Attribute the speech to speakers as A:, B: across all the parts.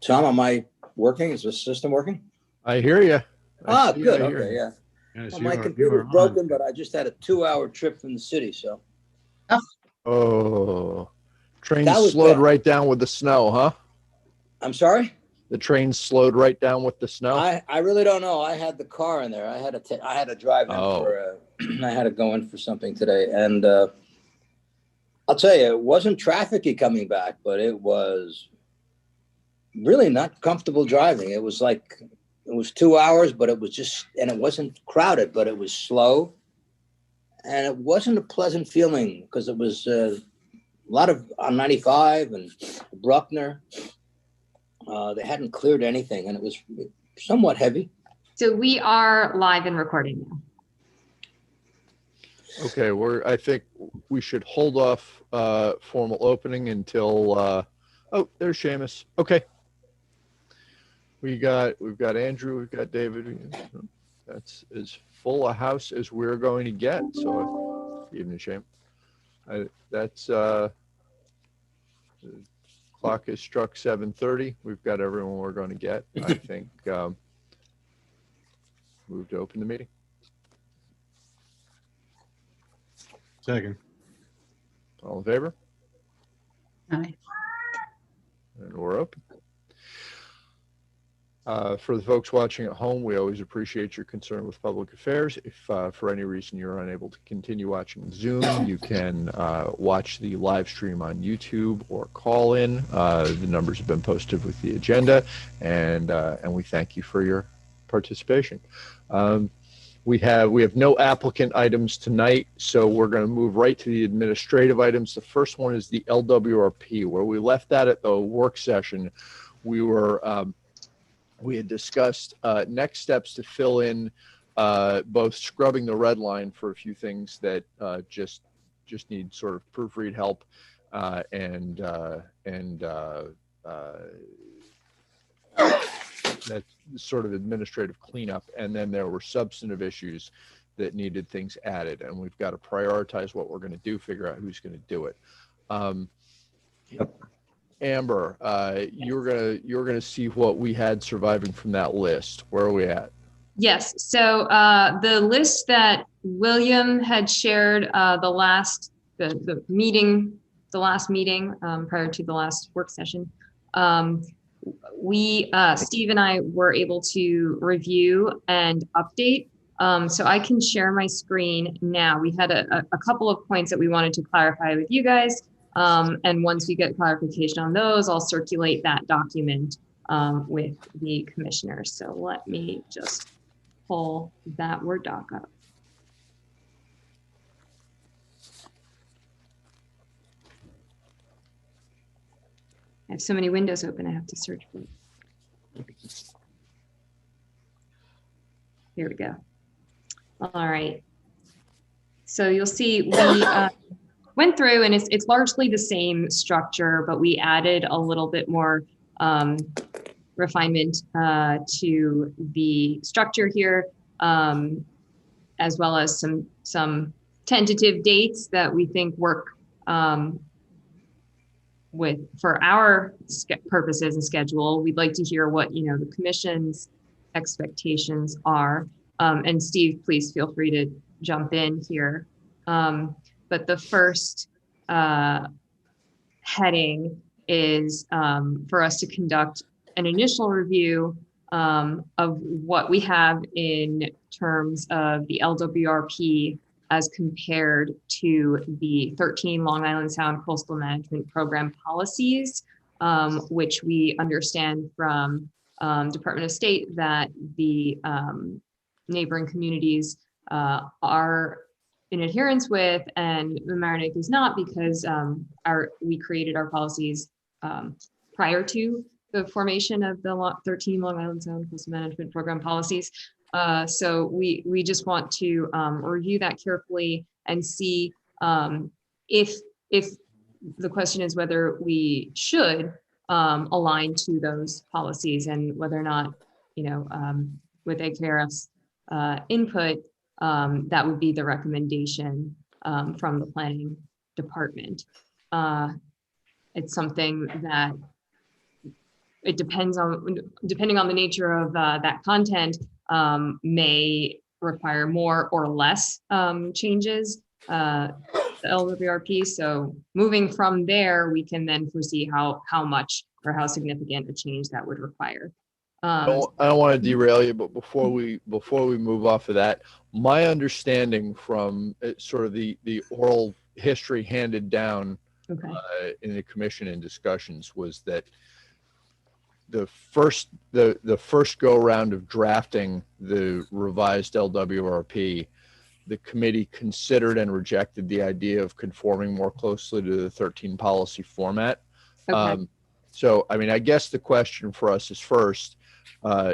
A: Tom, am I working? Is the system working?
B: I hear you.
A: Good. Okay, yeah.
C: Yes,
A: Well,
C: you
A: my
C: are
A: computer's
C: on.
A: broken, but I just had a 2-hour trip from the city, so.
B: Oh, train
A: That was
B: slowed
A: bad.
B: right down with the snow, huh?
A: I'm sorry?
B: The train slowed right down with the snow.
A: I really don't know. I had the car in there. I had to drive in for I had to go in for something today, and I'll tell you, it wasn't trafficy coming back, but it was really not comfortable driving. It was 2 hours, but it was just, and it wasn't crowded, but it was slow, and it wasn't a pleasant feeling because it was a lot of on 95 and Bruckner. They hadn't cleared anything, and it was somewhat heavy.
D: So we are live and recording now.
B: Okay, I think we should hold off formal opening until oh, there's Seamus. Okay. We've got Andrew, we've got David. That's as full a house as we're going to get. So evening, Shame. That's clock is struck 7:30. We've got everyone we're going to get. I think move to open the meeting.
C: Second.
B: All in favor?
E: Aye.
B: And we're open. For the folks watching at home, we always appreciate your concern with public affairs. If for any reason you're unable to continue watching Zoom, you can watch the live stream on YouTube or call in. The numbers have been posted with the agenda, and we thank you for your participation. We have no applicant items tonight, so we're going to move right to the administrative items. The first one is the LWRP, where we left that at the work session. We had discussed next steps to fill in both scrubbing the red line for a few things that just need sort of proofread help and that sort of administrative cleanup. And then there were substantive issues that needed things added. And we've got to prioritize what we're going to do, figure out who's going to do it. Amber, you're gonna see what we had surviving from that list. Where are we at?
D: Yes. So the list that William had shared the last meeting prior to the last work session, Steve and I were able to review and update. So I can share my screen now. We had a couple of points that we wanted to clarify with you guys. And once we get clarification on those, I'll circulate that document with the commissioners. So let me just pull that Word doc up. I have so many windows open, I have to search for it. Here we go. All right. So you'll see we went through, and it's largely the same structure, but we added a little bit more refinement to the structure here, as well as some tentative dates that we think work for our purposes and schedule. We'd like to hear what the commission's expectations are. And Steve, please feel free to jump in here. But the first heading is for us to conduct an initial review of what we have in terms of the LWRP as compared to the 13 Long Island Sound Coastal Management Program policies, which we understand from Department of State that the neighboring communities are in adherence with, and Mamaroneck is not, because we created our policies prior to the formation of the 13 Long Island Sound Coastal Management Program policies. So we just want to review that carefully and see if the question is whether we should align to those policies, and whether or not, with AKRF's input, that would be the recommendation from the planning department. It's something that it depends on, depending on the nature of that content, may require more or less changes, the LWRP. So moving from there, we can then foresee how much or how significant a change that would require.
B: I don't want to derail you, but before we move off of that, my understanding from sort of the oral history handed down in the commission and discussions was that the first go round of drafting the revised LWRP, the committee considered and rejected the idea of conforming more closely to the 13 policy format. So, I mean, I guess the question for us is first,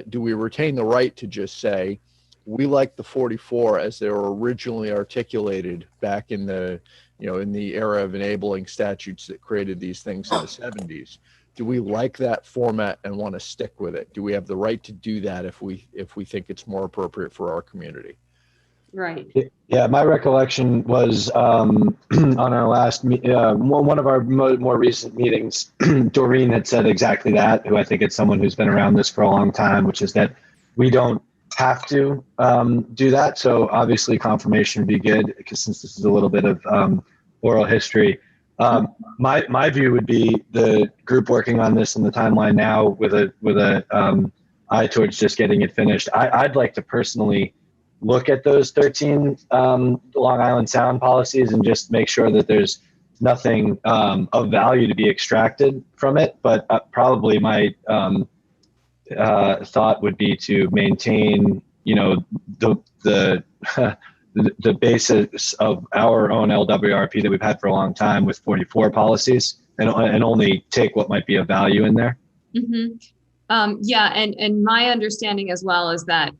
B: do we retain the right to just say, we like the 44 as they were originally articulated back in the, in the era of enabling statutes that created these things in the 70s? Do we like that format and want to stick with it? Do we have the right to do that if we think it's more appropriate for our community?
D: Right.
F: Yeah, my recollection was on our last one of our more recent meetings, Doreen had said exactly that, who I think is someone who's been around this for a long time, which is that we don't have to do that. So obviously confirmation would be good, because since this is a little bit of oral history. My view would be the group working on this in the timeline now with a eye towards just getting it finished. I'd like to personally look at those 13 Long Island Sound policies and just make sure that there's nothing of value to be extracted from it. But probably my thought would be to maintain, the the basis of our own LWRP that we've had for a long time with 44 policies, and only take what might be of value in there.
D: Yeah, and my understanding as well is that,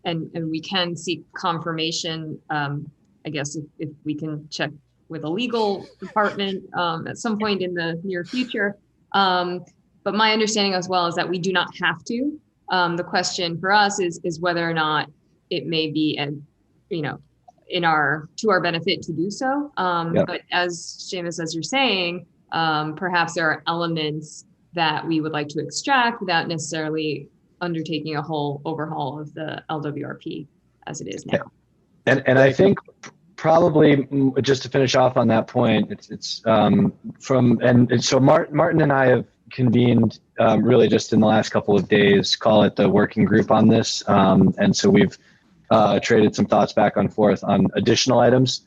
D: and we can seek confirmation, I guess if we can check with a legal department at some point in the near future. But my understanding as well is that we do not have to. The question for us is whether or not it may be, to our benefit to do so. But as Seamus, as you're saying, perhaps there are elements that we would like to extract without necessarily undertaking a whole overhaul of the LWRP as it is now.
F: And I think probably just to finish off on that point, it's so Martin and I have convened really just in the last couple of days, call it the working group on this. And so we've traded some thoughts back and forth on additional items.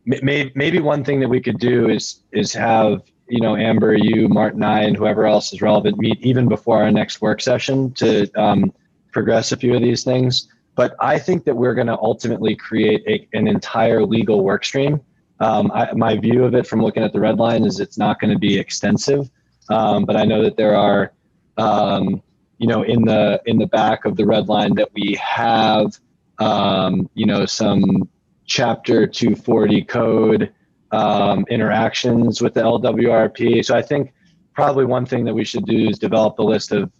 F: Maybe one thing that we could do is have, Amber, you, Martin, I, and whoever else is relevant meet even before our next work session to progress a few of these things. But I think that we're going to ultimately create an entire legal work stream. My view of it from looking at the red line is it's not going to be extensive. But I know that there are, in the back of the red line that we have, some chapter 240 code interactions with the LWRP. So I think probably one thing that we should do is develop a list of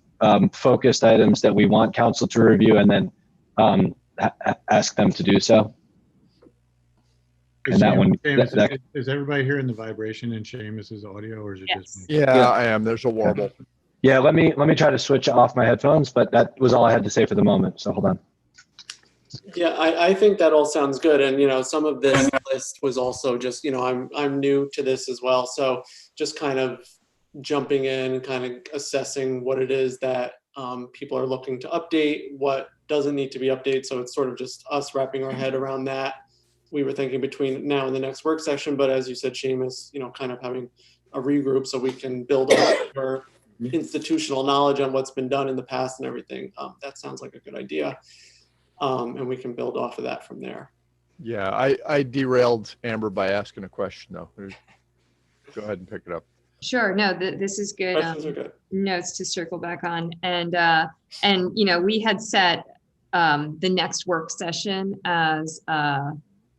F: focused items that we want council to review, and then ask them to do so. And that one,
C: is everybody hearing the vibration in Seamus's audio, or is it just me?
B: Yeah, I am. There's a warble.
F: Yeah, let me try to switch off my headphones, but that was all I had to say for the moment. So hold on.
G: Yeah, I think that all sounds good. And, some of this list was also just, I'm new to this as well. So just kind of jumping in, kind of assessing what it is that people are looking to update, what doesn't need to be updated. So it's sort of just us wrapping our head around that. We were thinking between now and the next work session, but as you said, Seamus, kind of having a regroup so we can build on our institutional knowledge on what's been done in the past and everything. That sounds like a good idea. And we can build off of that from there.
B: Yeah, I derailed Amber by asking a question though. Go ahead and pick it up.
D: Sure. No, this is good.
G: Questions are good.
D: Notes to circle back on. And we had set the next work session as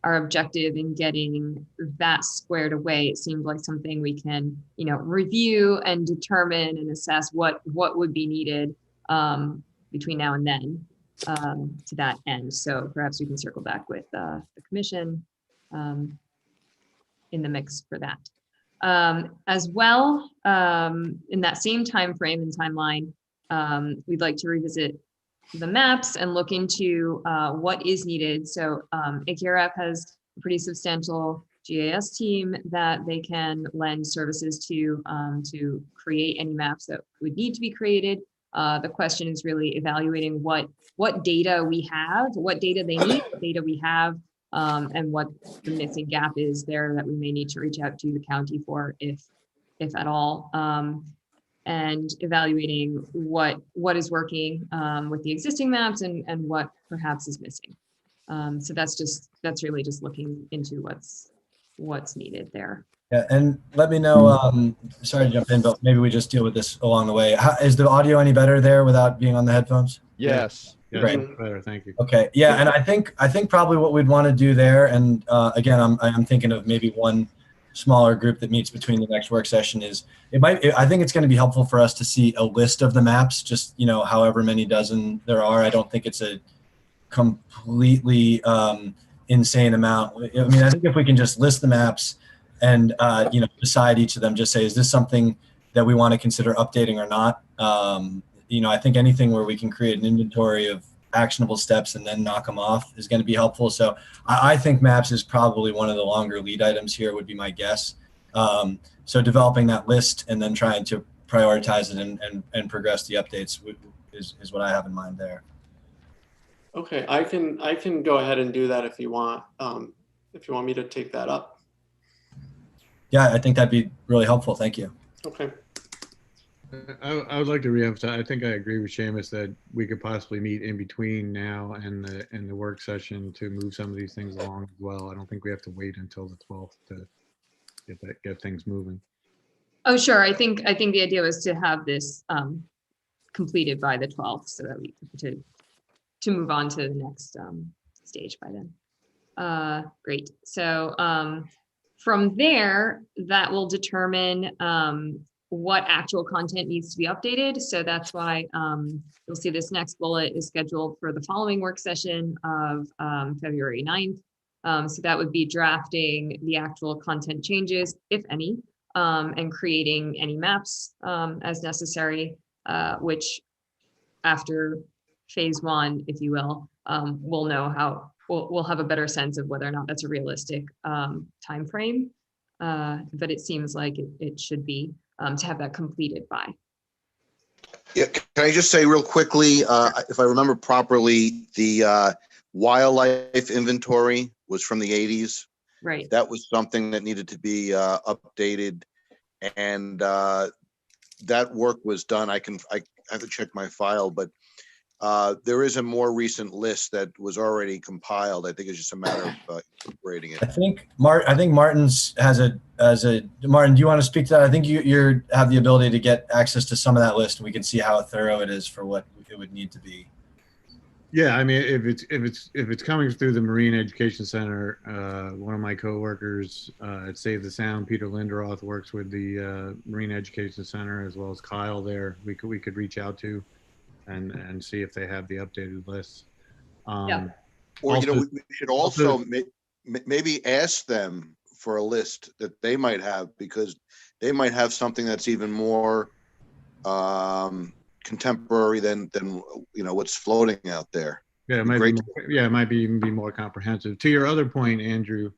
D: our objective in getting that squared away. It seemed like something we can, review and determine and assess what would be needed between now and then to that end. So perhaps we can circle back with the commission in the mix for that. As well, in that same time frame and timeline, we'd like to revisit the maps and look into what is needed. So AKRF has a pretty substantial GIS team that they can lend services to create any maps that would need to be created. The question is really evaluating what data we have, what data they need, what data we have, and what the missing gap is there that we may need to reach out to the county for, if at all, and evaluating what is working with the existing maps and what perhaps is missing. So that's really just looking into what's needed there.
H: Yeah, and let me know, sorry to jump in, but maybe we just deal with this along the way. Is the audio any better there without being on the headphones?
B: Yes.
C: Yeah,
H: Great.
C: better. Thank you.
H: Okay. Yeah, and I think probably what we'd want to do there, and again, I'm thinking of maybe one smaller group that meets between the next work session, is I think it's going to be helpful for us to see a list of the maps, just, you know, however many dozen there are. I don't think it's a completely insane amount. I mean, I think if we can just list the maps and you know, beside each of them, just say, is this something that we want to consider updating or not? You know, I think anything where we can create an inventory of actionable steps and then knock them off is going to be helpful. So I think maps is probably one of the longer lead items here, would be my guess. So developing that list and then trying to prioritize it and progress the updates is what I have in mind there.
G: Okay, I can go ahead and do that if you want me to take that up.
H: Yeah, I think that'd be really helpful. Thank you.
G: Okay.
C: I would like to reemphasize, I think I agree with Seamus that we could possibly meet in between now and the work session to move some of these things along as well. I don't think we have to wait until the 12th to get things moving.
D: Oh, sure. I think the idea was to have this completed by the 12th so that we to move on to the next stage by then. Great. So from there, that will determine what actual content needs to be updated. So that's why you'll see this next bullet is scheduled for the following work session of February 9th. So that would be drafting the actual content changes, if any, and creating any maps as necessary, which after phase one, if you will, we'll know how, we'll have a better sense of whether or not that's a realistic time frame. But it seems like it should be to have that completed by.
I: Yeah, can I just say real quickly, if I remember properly, the wildlife inventory was from the 80s.
D: Right.
I: That was something that needed to be updated, and that work was done. I have to check my file, but there is a more recent list that was already compiled. I think it's just a matter of incorporating it.
H: I think Martin's Martin, do you want to speak to that? I think you have the ability to get access to some of that list, and we can see how thorough it is for what it would need to be.
C: Yeah, I mean, if it's coming through the Marine Education Center, one of my coworkers at Save the Sound, Peter Linderoth, works with the Marine Education Center, as well as Kyle there. We could reach out to and see if they have the updated list.
D: Yeah.
I: Or
C: also,
I: we should also maybe ask them for a list that they might have, because they might have something that's even more contemporary than what's floating out there.
C: Yeah, it might even be more comprehensive. To your other point, Andrew,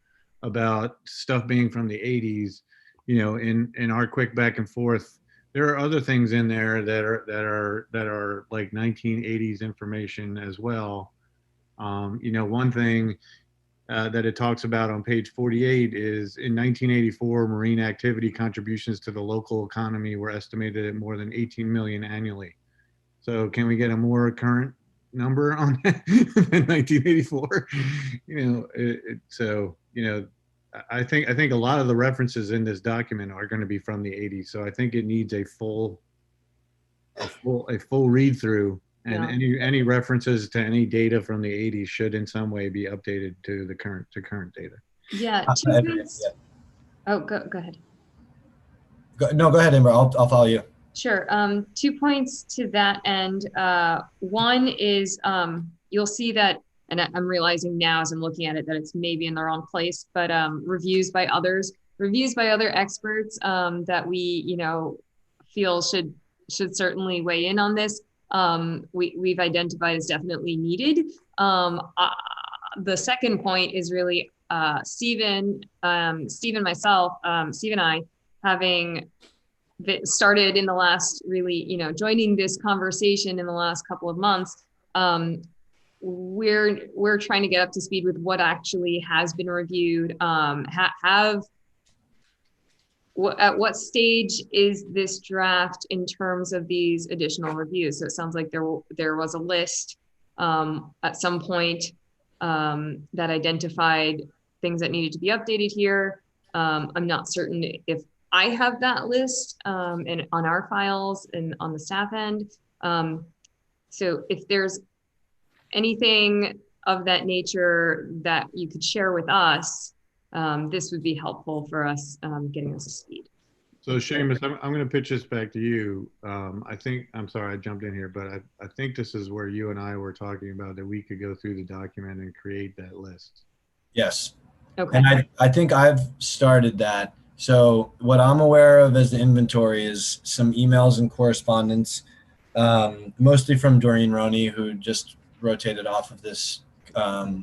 C: about stuff being from the 80s, in our quick back and forth, there are other things in there that are like 1980s information as well. One thing that it talks about on page 48 is in 1984, marine activity contributions to the local economy were estimated at more than 18 million annually. So can we get a more current number on that than 1984? I think a lot of the references in this document are going to be from the 80s. So I think it needs a full read through, and
D: Yeah.
C: any references to any data from the 80s should in some way be updated to the current data.
D: Yeah. Oh, go ahead.
H: No, go ahead, Amber. I'll follow you.
D: Sure. 2 points to that end. One is you'll see that, and I'm realizing now as I'm looking at it that it's maybe in the wrong place, but reviews by others reviews by other experts that we, feel should certainly weigh in on this. We've identified as definitely needed. The second point is really Steve and myself, Steve and I, having started in the last joining this conversation in the last couple of months. We're trying to get up to speed with what actually has been reviewed. At what stage is this draft in terms of these additional reviews? So it sounds like there was a list at some point that identified things that needed to be updated here. I'm not certain if I have that list and on our files and on the staff end. So if there's anything of that nature that you could share with us, this would be helpful for us getting us to speed.
C: So Seamus, I'm going to pitch this back to you. I'm sorry I jumped in here, but I think this is where you and I were talking about that we could go through the document and create that list.
H: Yes.
D: Okay.
H: And I think I've started that. So what I'm aware of as the inventory is some emails and correspondence, mostly from Doreen Roney, who just rotated off of this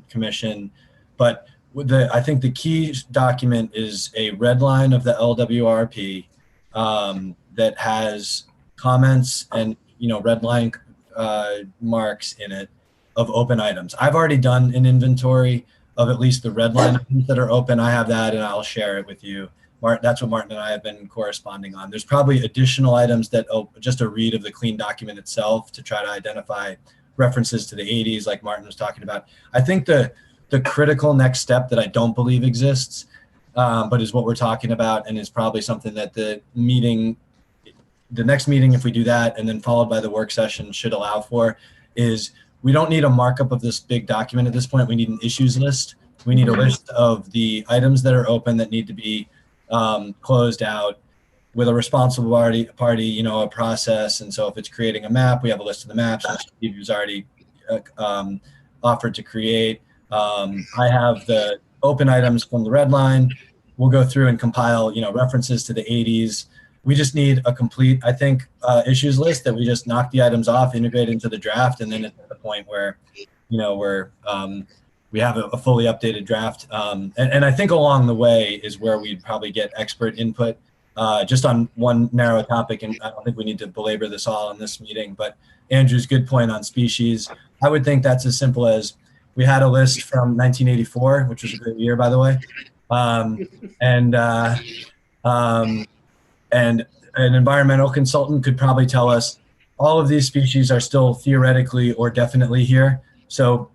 H: commission. But I think the key document is a red line of the LWRP that has comments and red line marks in it of open items. I've already done an inventory of at least the red line items that are open. I have that, and I'll share it with you. That's what Martin and I have been corresponding on. There's probably additional items that just a read of the clean document itself to try to identify references to the 80s, like Martin was talking about. I think the critical next step that I don't believe exists, but is what we're talking about, and is probably something that the next meeting, if we do that, and then followed by the work session, should allow for, is we don't need a markup of this big document at this point. We need an issues list. We need a list of the items that are open that need to be closed out with a responsible party, a process. And so if it's creating a map, we have a list of the maps that Steve has already offered to create. I have the open items from the red line. We'll go through and compile, references to the 80s. We just need a complete, I think, issues list that we just knock the items off, integrate into the draft, and then it's at the point where, we have a fully updated draft. And I think along the way is where we'd probably get expert input just on one narrow topic. And I don't think we need to belabor this all in this meeting, but Andrew's good point on species. I would think that's as simple as we had a list from 1984, which was a great year, by the way. And an environmental consultant could probably tell us all of these species are still theoretically or definitely here. So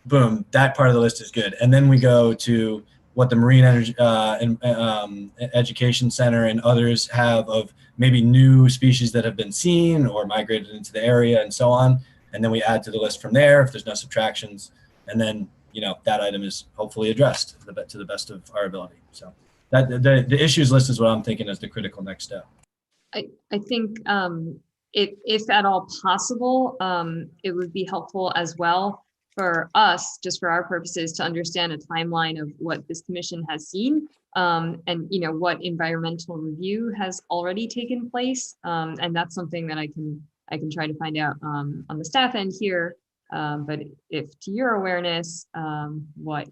H: boom, that part of the list is good. And then we go to what the Marine Energy Education Center and others have of maybe new species that have been seen or migrated into the area and so on. And then we add to the list from there if there's no subtractions. And then, that item is hopefully addressed to the best of our ability. So that the issues list is what I'm thinking is the critical next step.
D: I think if at all possible, it would be helpful as well for us, just for our purposes, to understand a timeline of what this commission has seen and what environmental review has already taken place. And that's something that I can try to find out on the staff end here. But if to your awareness, what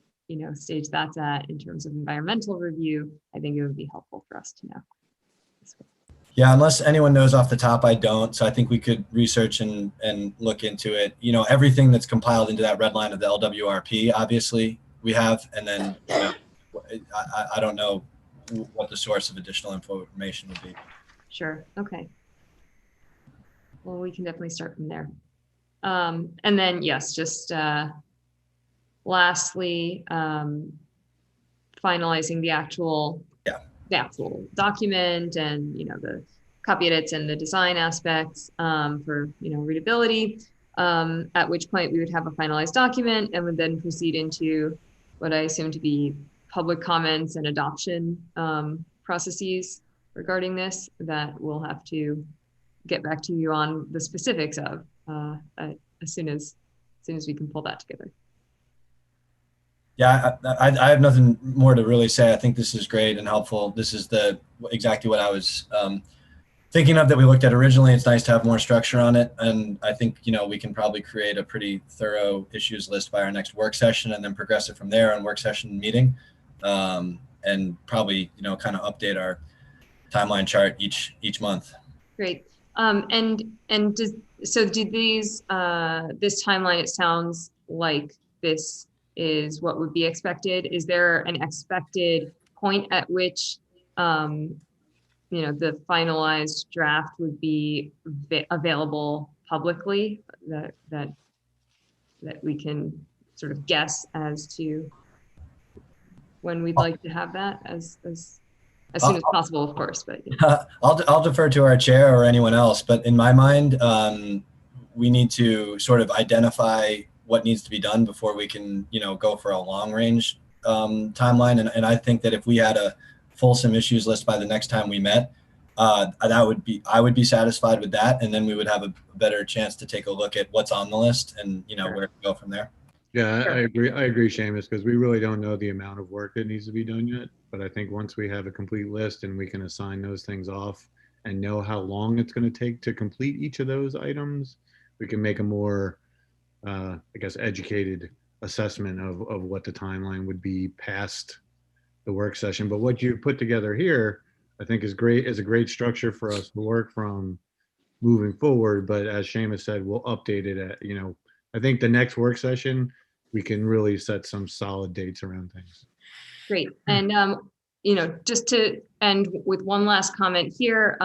D: stage that's at in terms of environmental review, I think it would be helpful for us to know.
H: Yeah, unless anyone knows off the top, I don't. So I think we could research and look into it. Everything that's compiled into that red line of the LWRP, obviously we have, and then I don't know what the source of additional information would be.
D: Sure. Okay. Well, we can definitely start from there. And then yes, just lastly, finalizing the actual document and the copy edits and the design aspects for readability. At which point we would have a finalized document and would then proceed into what I assume to be public comments and adoption processes regarding this that we'll have to get back to you on the specifics of as soon as we can pull that together.
H: Yeah, I have nothing more to really say. I think this is great and helpful. This is exactly what I was thinking of that we looked at originally. It's nice to have more structure on it. And I think, we can probably create a pretty thorough issues list by our next work session and then progress it from there on work session meeting. And probably, kind of update our timeline chart each month.
D: Great. And do these, this timeline, it sounds like this is what would be expected. Is there an expected point at which, the finalized draft would be available publicly that we can sort of guess as to when we'd like to have that as soon as possible, of course, but
H: I'll defer to our chair or anyone else, but in my mind, we need to sort of identify what needs to be done before we can, go for a long range timeline. And I think that if we had a fulsome issues list by the next time we met, I would be satisfied with that. And then we would have a better chance to take a look at what's on the list and,
D: Sure.
H: where to go from there.
C: Yeah,
D: Sure.
C: I agree, Seamus, because we really don't know the amount of work that needs to be done yet. But I think once we have a complete list and we can assign those things off and know how long it's going to take to complete each of those items, we can make a more, educated assessment of what the timeline would be past the work session. But what you put together here, I think is great, is a great structure for us to work from moving forward. But as Seamus said, we'll update it at, I think the next work session, we can really set some solid dates around things.
D: Great. And, just to end with one last comment here,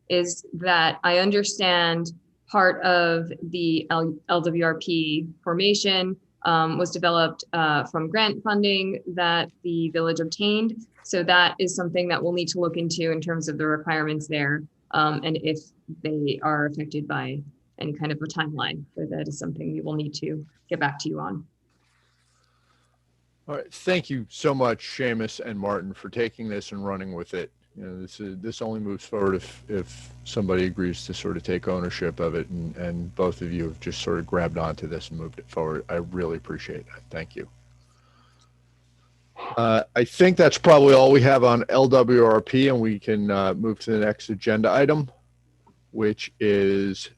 D: is that I understand part of the LWRP formation was developed from grant funding that the village obtained. So that is something that we'll need to look into in terms of the requirements there, and if they are affected by any kind of a timeline. So that is something we will need to get back to you on.
B: All right. Thank you so much, Seamus and Martin, for taking this and running with it. This only moves forward if somebody agrees to sort of take ownership of it, and both of you have just sort of grabbed onto this and moved it forward. I really appreciate that. Thank you. I think that's probably all we have on LWRP, and we can move to the next agenda item, which is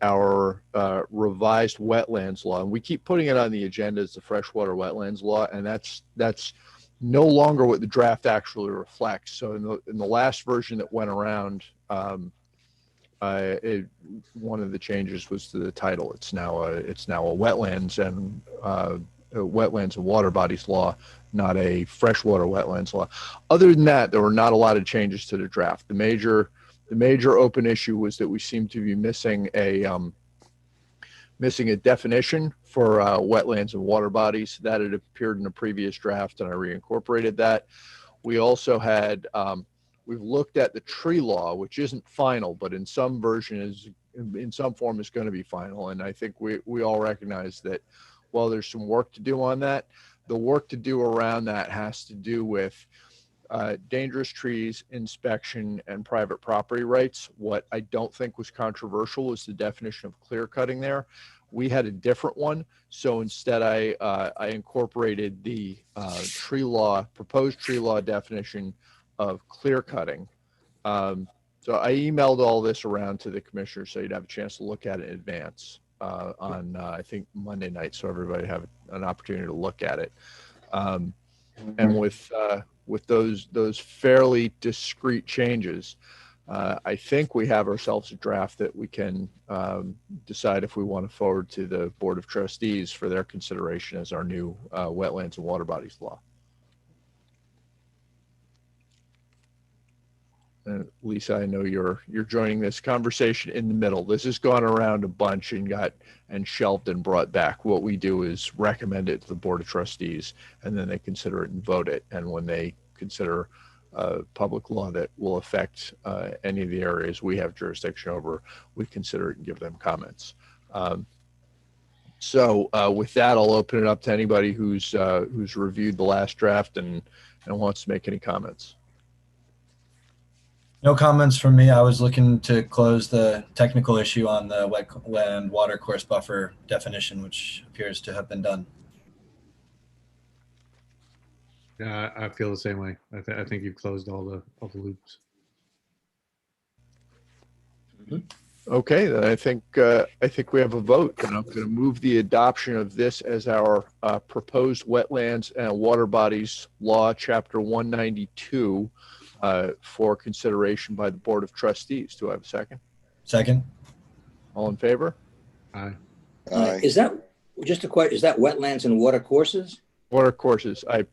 B: our revised wetlands law. And we keep putting it on the agenda as the freshwater wetlands law, and that's no longer what the draft actually reflects. So in the last version that went around, one of the changes was to the title. It's now a wetlands and water bodies law, not a freshwater wetlands law. Other than that, there were not a lot of changes to the draft. The major open issue was that we seem to be missing a definition for wetlands and water bodies. That had appeared in a previous draft, and I reincorporated that. We also had, we've looked at the tree law, which isn't final, but in some form is going to be final. And I think we all recognize that while there's some work to do on that, the work to do around that has to do with dangerous trees, inspection, and private property rights. What I don't think was controversial was the definition of clear cutting there. We had a different one, so instead I incorporated the proposed tree law definition of clear cutting. So I emailed all this around to the commissioners so you'd have a chance to look at it in advance on I think Monday night, so everybody have an opportunity to look at it. And with those fairly discrete changes, I think we have ourselves a draft that we can decide if we want to forward to the Board of Trustees for their consideration as our new wetlands and water bodies law. Lisa, I know you're joining this conversation in the middle. This has gone around a bunch and got shelved and brought back. What we do is recommend it to the Board of Trustees, and then they consider it and vote it. And when they consider public law that will affect any of the areas we have jurisdiction over, we consider it and give them comments. So with that, I'll open it up to anybody who's reviewed the last draft and wants to make any comments.
H: No comments from me. I was looking to close the technical issue on the wetland water course buffer definition, which appears to have been done.
C: I feel the same way. I think you've closed all the loops.
B: Okay, then I think we have a vote, and I'm going to move the adoption of this as our proposed wetlands and water bodies law, Chapter 192, for consideration by the Board of Trustees. Do I have a second?
H: Second.
B: All in favor?
C: Aye.
I: Aye.
A: Is that just a question? Is that wetlands and water courses?
B: Water courses. I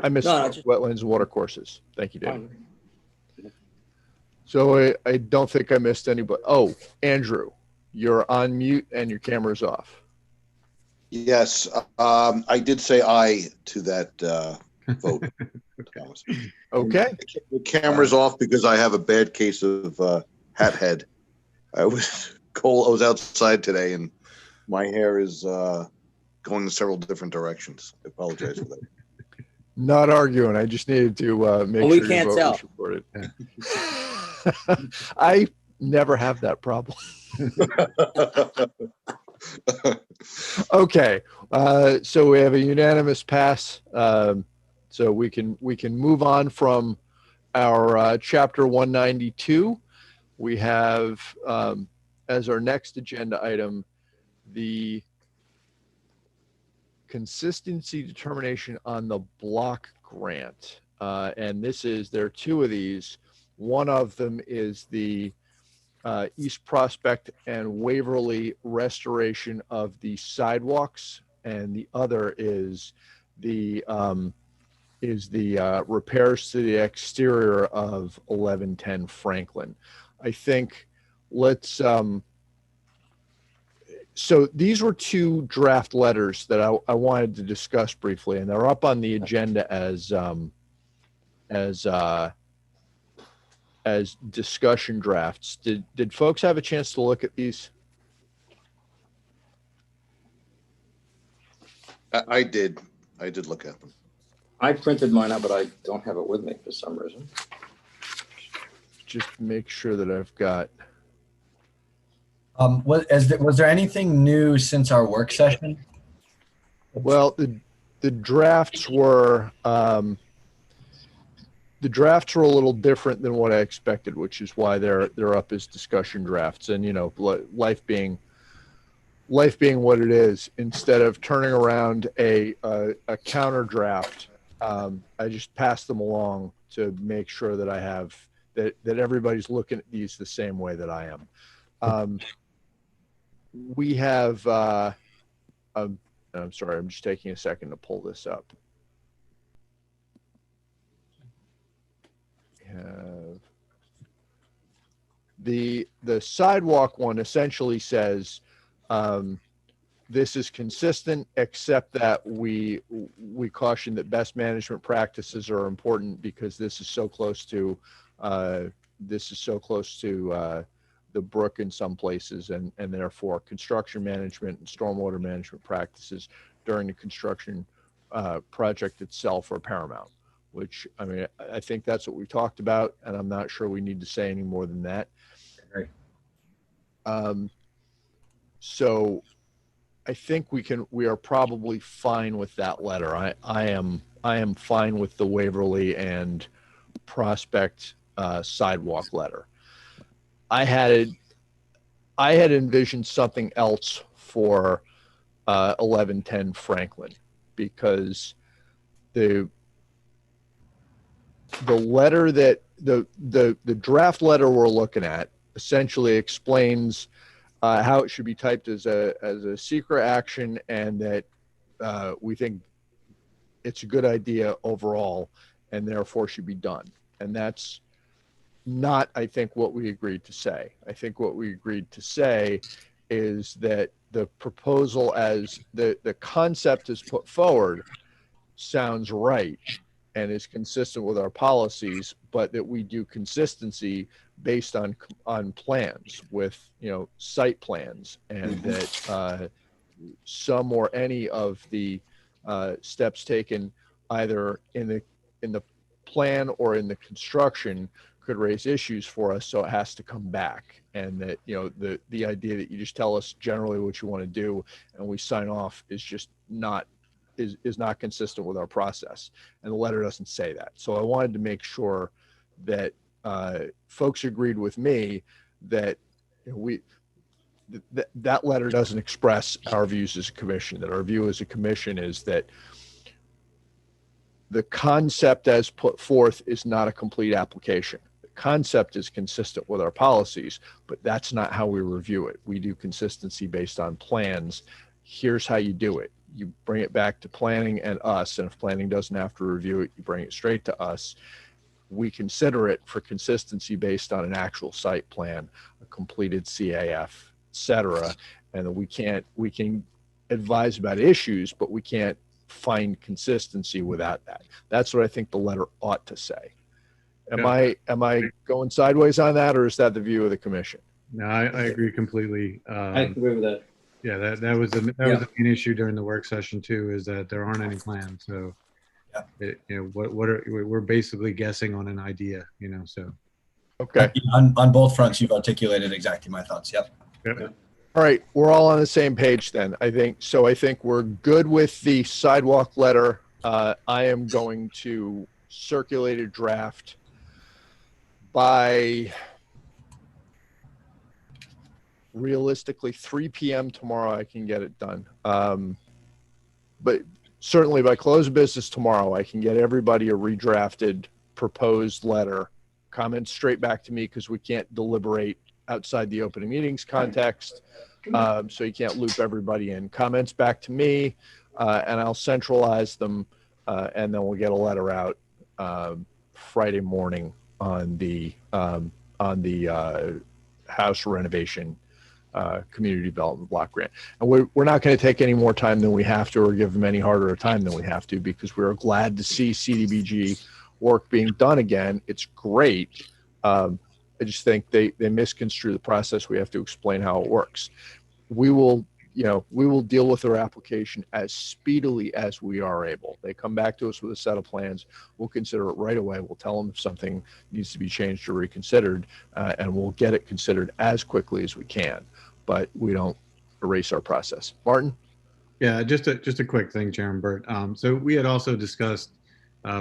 B: missed
A: just-
B: wetlands and water courses. Thank you, David. So I don't think I missed anybody. Oh, Andrew, you're on mute and your camera's off.
I: Yes, I did say aye to that vote. Thomas.
B: Okay.
I: The camera's off because I have a bad case of hat head. I was cold. I was outside today, and my hair is going in several different directions. I apologize for that.
B: Not arguing. I just needed to make
A: We
B: sure
A: can't
B: your vote
A: tell.
B: was recorded. I never have that problem. Okay, so we have a unanimous pass. So we can move on from our chapter 192. We have as our next agenda item the consistency determination on the block grant. And there are two of these. One of them is the East Prospect and Waverly restoration of the sidewalks, and the other is the repairs to the exterior of 1110 Franklin. I think let's so these were two draft letters that I wanted to discuss briefly, and they're up on the agenda as discussion drafts. Did folks have a chance to look at these?
I: I did look at them.
A: I printed mine out, but I don't have it with me for some reason.
B: Just make sure that I've got.
H: Was there anything new since our work session?
B: Well, the drafts were a little different than what I expected, which is why they're up as discussion drafts. And life being what it is, instead of turning around a counter draft, I just pass them along to make sure that I have that everybody's looking at these the same way that I am. We have. I'm sorry. I'm just taking a second to pull this up. We have the sidewalk one essentially says this is consistent, except that we caution that best management practices are important because this is so close to the brook in some places, and therefore construction management and stormwater management practices during the construction project itself are paramount, which, I mean, I think that's what we talked about, and I'm not sure we need to say any more than that.
H: Right.
B: So I think we are probably fine with that letter. I am fine with the Waverly and Prospect sidewalk letter. I had envisioned something else for 1110 Franklin, because the letter that the draft letter we're looking at essentially explains how it should be typed as a secret action, and that we think it's a good idea overall and therefore should be done. And that's not, I think, what we agreed to say. I think what we agreed to say is that the proposal as the concept is put forward sounds right and is consistent with our policies, but that we do consistency based on plans with, site plans, and that some or any of the steps taken either in the plan or in the construction could raise issues for us, so it has to come back. And that, the idea that you just tell us generally what you want to do and we sign off is just not is not consistent with our process. And the letter doesn't say that. So I wanted to make sure that folks agreed with me that that letter doesn't express our views as a commission, that our view as a commission is that the concept as put forth is not a complete application. The concept is consistent with our policies, but that's not how we review it. We do consistency based on plans. Here's how you do it. You bring it back to planning and us, and if planning doesn't have to review it, you bring it straight to us. We consider it for consistency based on an actual site plan, a completed CAF, et cetera, and that we can advise about issues, but we can't find consistency without that. That's what I think the letter ought to say. Am I going sideways on that, or is that the view of the commission?
C: No, I agree completely.
A: I agree with that.
C: Yeah, that was the main issue during the work session too, is that there aren't any plans. So, we're basically guessing on an idea, so.
B: Okay.
H: On both fronts, you've articulated exactly my thoughts. Yep.
B: All right, we're all on the same page then. I think we're good with the sidewalk letter. I am going to circulate a draft by realistically 3 p.m. tomorrow. I can get it done. But certainly by close of business tomorrow, I can get everybody a redrafted proposed letter, comments straight back to me, because we can't deliberate outside the opening meetings context. So you can't loop everybody in. Comments back to me, and I'll centralize them, and then we'll get a letter out Friday morning on the house renovation community development block grant. And we're not going to take any more time than we have to, or give them any harder a time than we have to, because we're glad to see CDBG work being done again. It's great. I just think they misconstrue the process. We have to explain how it works. We will deal with their application as speedily as we are able. They come back to us with a set of plans. We'll consider it right away. We'll tell them if something needs to be changed or reconsidered, and we'll get it considered as quickly as we can. But we don't erase our process. Martin?
C: Yeah, just a quick thing, Chairman Burt. So we had also discussed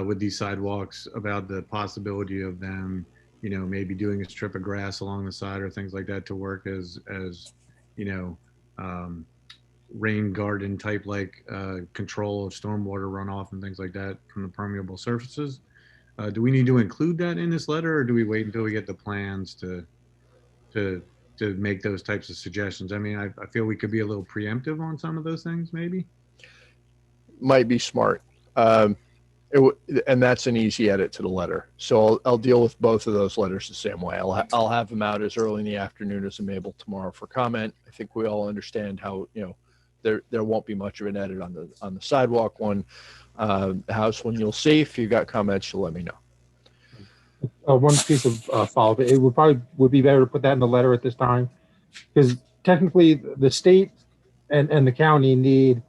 C: with these sidewalks about the possibility of them, maybe doing a strip of grass along the side or things like that to work as rain garden type control of stormwater runoff and things like that from the permeable surfaces. Do we need to include that in this letter, or do we wait until we get the plans to make those types of suggestions? I mean, I feel we could be a little preemptive on some of those things, maybe.
B: Might be smart. And that's an easy edit to the letter. So I'll deal with both of those letters the same way. I'll have them out as early in the afternoon as I'm able tomorrow for comment. I think we all understand how, there won't be much of an edit on the sidewalk one. The house one, you'll see. If you've got comments, you'll let me know.
J: One piece of follow-up. It would be better to put that in the letter at this time, because technically the state and the county need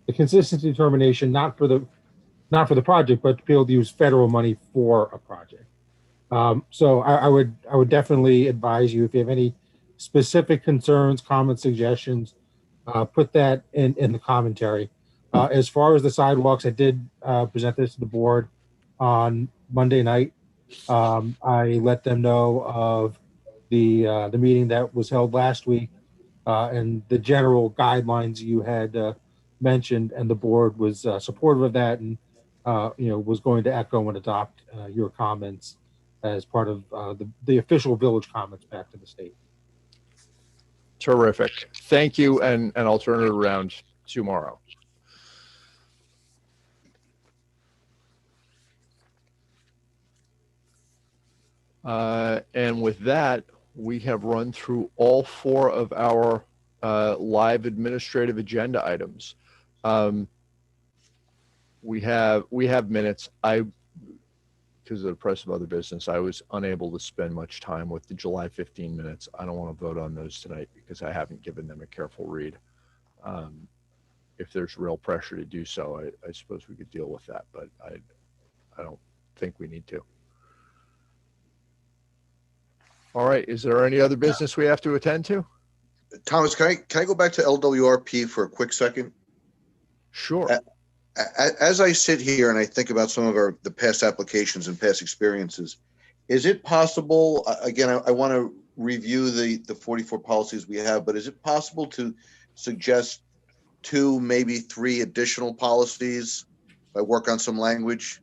J: the consistency determination, not for the project, but to be able to use federal money for a project. So I would definitely advise you, if you have any specific concerns, comments, suggestions, put that in the commentary. As far as the sidewalks, I did present this to the board on Monday night. I let them know of the meeting that was held last week, and the general guidelines you had mentioned, and the board was supportive of that, and was going to echo and adopt your comments as part of the official village comments back to the state.
B: Terrific. Thank you, and I'll turn it around tomorrow. And with that, we have run through all 4 of our live administrative agenda items. We have minutes. Because of the press of other business, I was unable to spend much time with the July 15 minutes. I don't want to vote on those tonight because I haven't given them a careful read. If there's real pressure to do so, I suppose we could deal with that, but I don't think we need to. All right. Is there any other business we have to attend to?
I: Thomas, can I go back to LWRP for a quick second?
B: Sure.
I: As I sit here and I think about some of the past applications and past experiences, is it possible, again, I want to review the 44 policies we have, but is it possible to suggest 2, maybe 3 additional policies if I work on some language?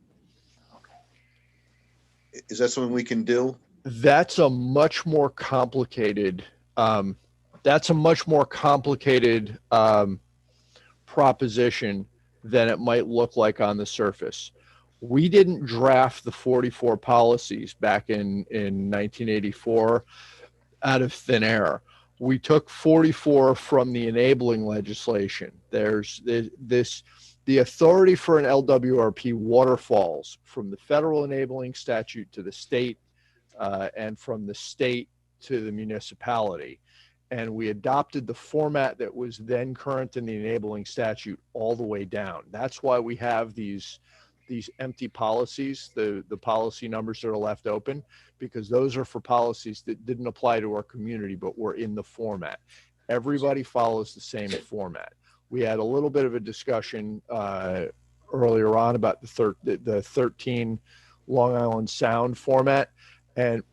I: Is that something we can do?
B: That's a much more complicated, proposition than it might look like on the surface. We didn't draft the 44 policies back in 1984 out of thin air. We took 44 from the enabling legislation. There's the authority for an LWRP waterfalls from the federal enabling statute to the state, and from the state to the municipality. And we adopted the format that was then current in the enabling statute all the way down. That's why we have these empty policies, the policy numbers that are left open, because those are for policies that didn't apply to our community, but were in the format. Everybody follows the same format. We had a little bit of a discussion earlier on about the 13 Long Island Sound format, and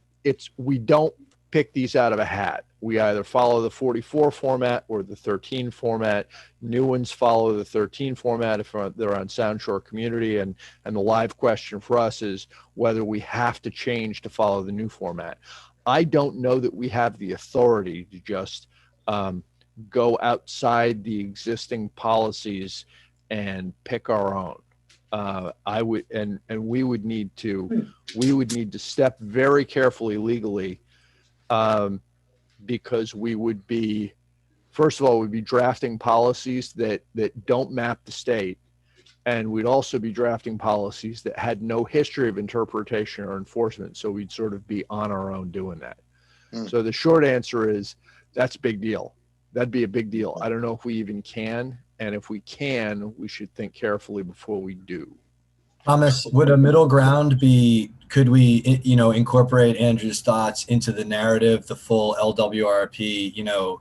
B: we don't pick these out of a hat. We either follow the 44 format or the 13 format. New ones follow the 13 format if they're on Sound Shore Community, and the live question for us is whether we have to change to follow the new format. I don't know that we have the authority to just go outside the existing policies and pick our own. We would need to step very carefully legally, because we would be, first of all, we'd be drafting policies that don't map the state, and we'd also be drafting policies that had no history of interpretation or enforcement. So we'd sort of be on our own doing that. So the short answer is that's a big deal. That'd be a big deal. I don't know if we even can, and if we can, we should think carefully before we do.
H: Thomas, would a middle ground be, could we, incorporate Andrew's thoughts into the narrative, the full LWRP,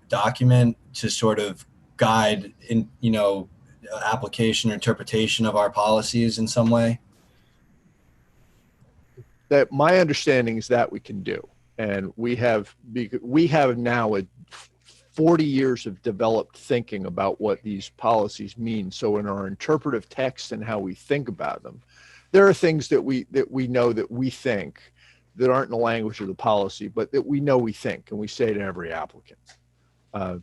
H: document to sort of guide in, application or interpretation of our policies in some way?
B: That my understanding is that we can do. And we have now 40 years of developed thinking about what these policies mean. So in our interpretive text and how we think about them, there are things that we know that we think that aren't in the language of the policy, but that we know we think, and we say to every applicant. How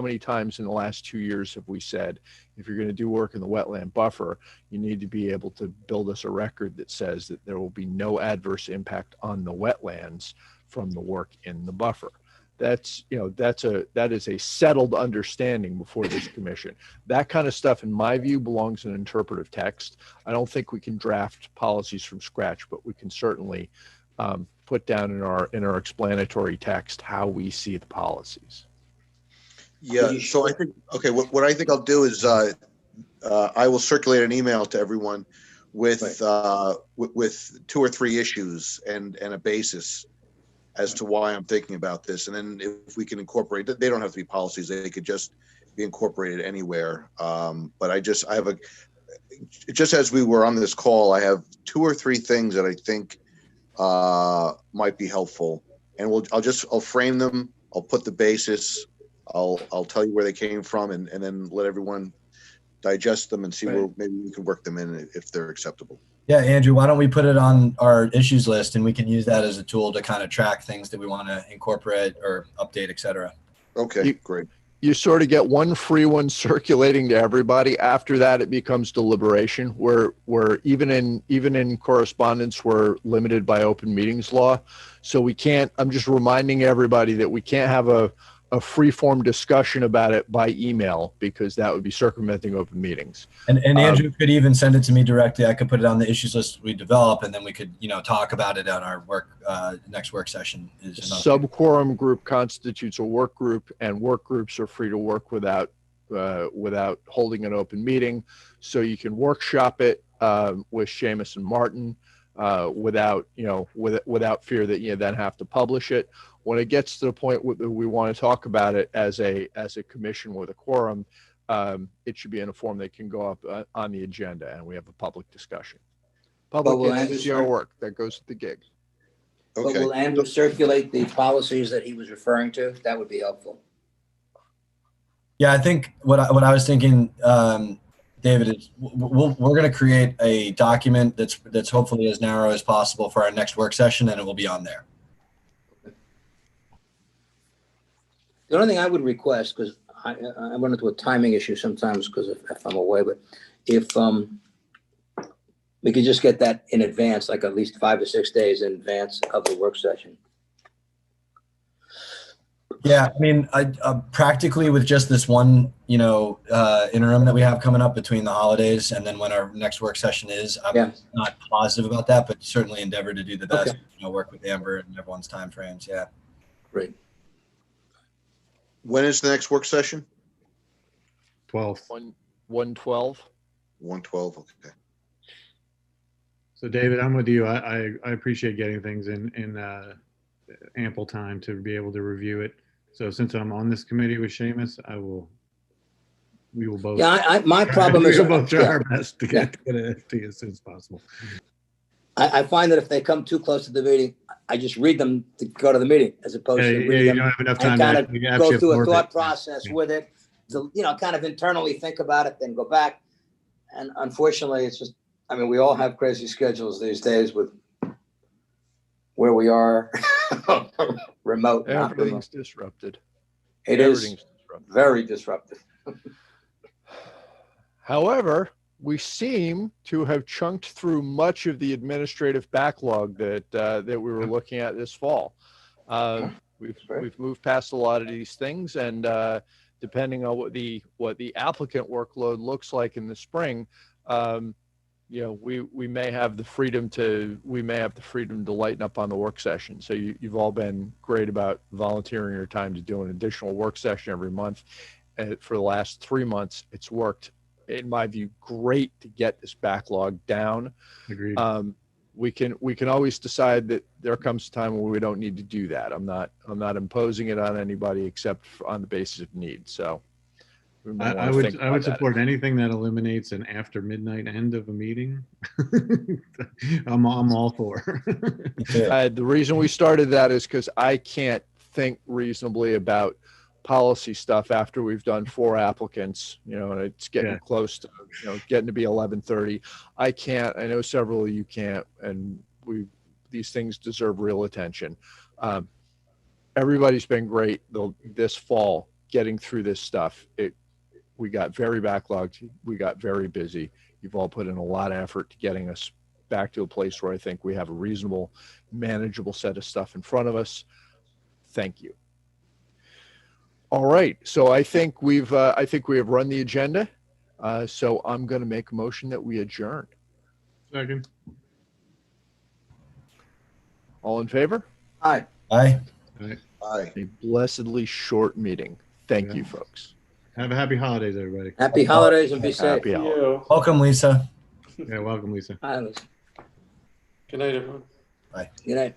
B: many times in the last 2 years have we said, if you're going to do work in the wetland buffer, you need to be able to build us a record that says that there will be no adverse impact on the wetlands from the work in the buffer. That is a settled understanding before this commission. That kind of stuff, in my view, belongs in interpretive text. I don't think we can draft policies from scratch, but we can certainly put down in our explanatory text how we see the policies.
I: Yeah. So I think, okay, what I think I'll do is I will circulate an email to everyone with 2 or 3 issues and a basis as to why I'm thinking about this. And then if we can incorporate, they don't have to be policies, they could just be incorporated anywhere. But just as we were on this call, I have 2 or 3 things that I think might be helpful. And I'll frame them, I'll put the basis, I'll tell you where they came from, and then let everyone digest them and see where maybe we can work them in if they're acceptable.
H: Yeah, Andrew, why don't we put it on our issues list, and we can use that as a tool to kind of track things that we want to incorporate or update, et cetera.
I: Okay, great.
B: You sort of get one free one circulating to everybody. After that, it becomes deliberation, where even in correspondence, we're limited by open meetings law. So we can't, I'm just reminding everybody that we can't have a free-form discussion about it by email, because that would be circumventing open meetings. And
H: Andrew could even send it to me directly. I could put it on the issues list we develop, and then we could, talk about it on our next work session.
B: Sub-quorum group constitutes a work group, and work groups are free to work without holding an open meeting. So you can workshop it with Seamus and Martin without fear that you then have to publish it. When it gets to the point that we want to talk about it as a commission with a quorum, it should be in a form that can go up on the agenda, and we have a public discussion.
A: But
B: Public
A: will
B: gets to
A: Andrew
B: see our work. That goes with the gig.
A: But
I: Okay.
A: will Andrew circulate the policies that he was referring to? That would be helpful.
H: Yeah, I think what I was thinking, David, is we're going to create a document that's hopefully as narrow as possible for our next work session, and it will be on there.
A: The only thing I would request, because I run into a timing issue sometimes because if I'm away, but if we could just get that in advance, like at least 5 to 6 days in advance of the work session.
H: Yeah, I mean, I practically with just this one, interim that we have coming up between the holidays and then when our next work session is, I'm not positive about that, but certainly endeavor to do the best.
A: Okay.
H: Work with Amber and everyone's time frames. Yeah.
A: Great.
I: When is the next work session?
C: 12th.
B: 1/12.
I: 1/12. Okay.
C: So David, I'm with you. I appreciate getting things in ample time to be able to review it. So since I'm on this committee with Seamus, we will both.
A: Yeah, my problem is
C: we will both try our best to get it to you as soon as possible.
A: I find that if they come too close to the meeting, I just read them to go to the meeting as opposed to read
C: you
A: them
C: don't have enough time
A: and
C: to
A: kind
C: actually
A: of go through a
C: absorb
A: thought
C: it.
A: process
C: Yeah.
A: with it to, kind of internally think about it, then go back. And unfortunately, it's just, I mean, we all have crazy schedules these days with where we are remote. not remote.
B: Everything's disrupted.
A: It is
B: Everything's disrupted.
A: very disruptive.
B: However, we seem to have chunked through much of the administrative backlog that we were looking at this fall. We've moved past a lot of these things, and depending on what the applicant workload looks like in the spring, we may have the freedom to lighten up on the work session. So you've all been great about volunteering your time to do an additional work session every month. And for the last 3 months, it's worked, in my view, great to get this backlog down.
C: Agreed.
B: We can always decide that there comes a time when we don't need to do that. I'm not imposing it on anybody except on the basis of need. So
C: I would support anything that eliminates an after midnight end of a meeting. I'm all for.
B: The reason we started that is because I can't think reasonably about policy stuff after we've done 4 applicants, and it's getting close to, getting to be 11:30. I can't, I know several of you can't, and these things deserve real attention. Everybody's been great this fall getting through this stuff. We got very backlogged. We got very busy. You've all put in a lot of effort to getting us back to a place where I think we have a reasonable, manageable set of stuff in front of us. Thank you. All right, so I think we have run the agenda. So I'm going to make a motion that we adjourn.
C: Second.
B: All in favor?
A: Aye.
H: Aye.
I: Aye.
B: A blessedly short meeting. Thank you, folks.
C: Have a happy holidays, everybody.
A: Happy holidays and be safe.
B: Happy holidays.
H: Welcome, Lisa.
C: Yeah, welcome, Lisa.
A: Hi, Liz.
G: Good night, everyone.
H: Bye.
A: Good night.